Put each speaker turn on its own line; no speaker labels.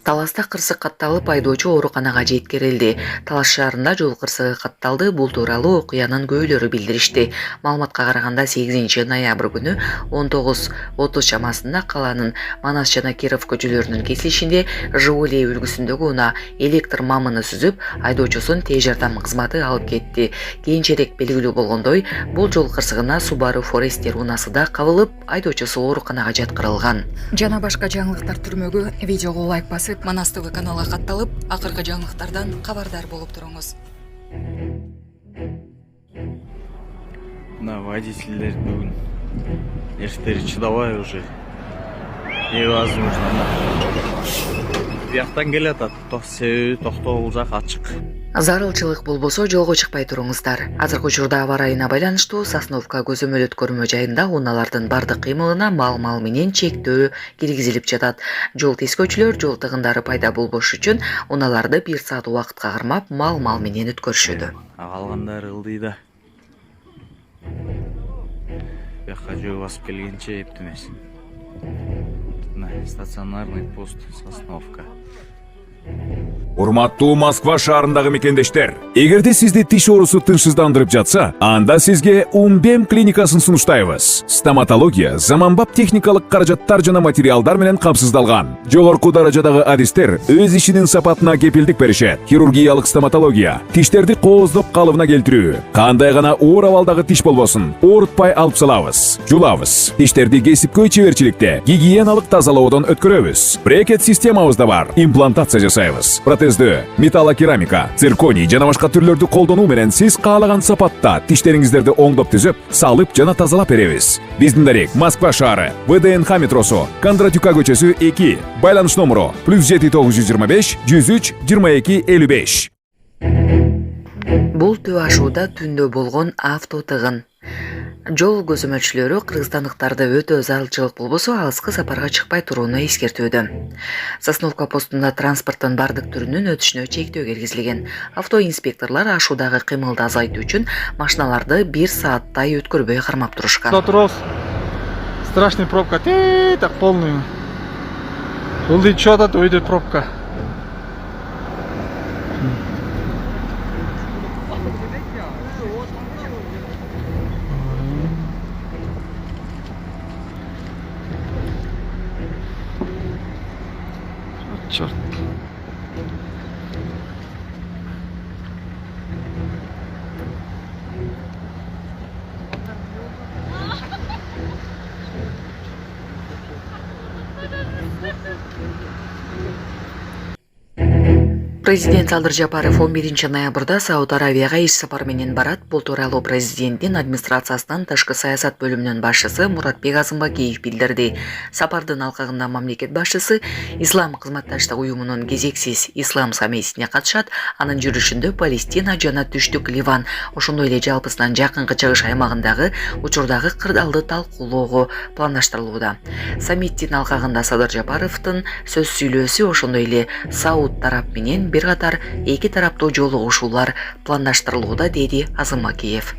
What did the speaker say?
Таласта кырсык катталып, айдоочу ооруканага жеткирилди. Талас шаарында жол кырсыгы катталды. Бул тууралуу окуянын көөлөрү билдиришти. Маалыматка караганда 8-ноябрь күнү 19:30 чамасында калаанын Манас жана Киров көчөлөрүнүн кесилишинде Жигули үлгүсүндөгү унаа электр мамыны сүзүп, айдоочусун тез жардам кызматы алып кетти. Кийинчерээк белгилүү болгондой, бул жол кырсыгына Subaru Forester унаасы да кабылып, айдоочусу ооруканага жаткырылган.
Жана башка жаңылыктар түрмөгү видеого лайк басып, Манас ТВ каналга катталып, акыркы жаңылыктардан кабардар болуп туруңуз.
На водительдер бүгүн эштери чыдабай уже. Невозможно. Бияктан келатат, себеби токтогул жак ачык.
Зарылчылык болбосо жолго чыкпай туруңуздар. Азыркы учурда аба ырайына байланыштуу Сосновка көзөмөл өткөрмө жайында унаалардын бардык кыймылына мал менен чектөө киргизилип жатат. Жол тескөөчүлөр жол тыгындары пайда болбош үчүн унааларды 1 саат убакытка кармап мал менен өткөрүшөдү.
Калгандары ылдыйда. Бияка жөө басып келгенче эптенесиң. Стационарный пост Сосновка.
Урматтуу Москва шаарындагы мекендештер, эгерде сизди тиш оорусу тынчсыздандырып жатса, анда сизге Умбем клиникасын сунуштайбыз. Стоматология заманбап техникалык каражаттар жана материалдар менен камсыздалган. Жогорку даражадагы адистер өз ишинин сапатына кепилдик беришет. Хирургиялык стоматология, тиштерди кооздоп калыбына келтирүү, кандай гана оор абалдагы тиш болбосун, оорутпай алып салабыз, жулабыз. Тиштерди кесипкөй чеберчиликте, гигиеналык тазалоодон өткөрөбүз. Брекет системабыз да бар, имплантация жасайбыз. Протездөө, металлокерамика, цирконий жана башка түрлөрдү колдонуу менен сиз каалаган сапатта тиштериңиздерди оңдоп түзөп, салып жана тазалап беребиз. Биздин дарек Москва шаары, ВДНХ метросу, Кондратюка көчөсү 2, байланыш номуру +7 925 103 22 55.
Бул Төө ашууда түндө болгон автотыгын. Жол көзөмөлчүлөрү кыргызстандыктарды өтө зарылчылык болбосо алыскы сапарга чыкпай турууну эскертүүдө. Сосновка постунда транспорттун бардык түрүнүн өтүшүнө чектөө киргизилген. Автоинспекторлор ашуудагы кыймылды азайтуу үчүн машиналарды 1 сааттай өткөрбөй кармап турушкан.
Затрос. Страшный пробка. Так полный. Ылдый чё-то өйдө пробка. Черт.
Президент Садыр Жапаров 11-ноябрда Сауд Аравияга иш сапар менен барат. Бул тууралуу президенттин администрациясынын тышкы саясат бөлүмүнүн башчысы Муратбек Азымбакиев билдирди. Сапардын алкагында мамлекет башчысы Ислам кызматташтык уюмунун кезексиз ислам саммитине катышат. Анын жүрүшүндө Палестина жана Түштүк Ливан, ошондой эле жалпысынан жакынкы чыгыш аймагындагы учурдагы кырдаалды талкуулоого пландаштырылууда. Саммиттин алкагында Садыр Жапаровдун сөз сүйлөөсү ошондой эле Сауд тарап менен бир катар эки тараптуу жолугушуулар пландаштырылууда, деди Азымбакиев.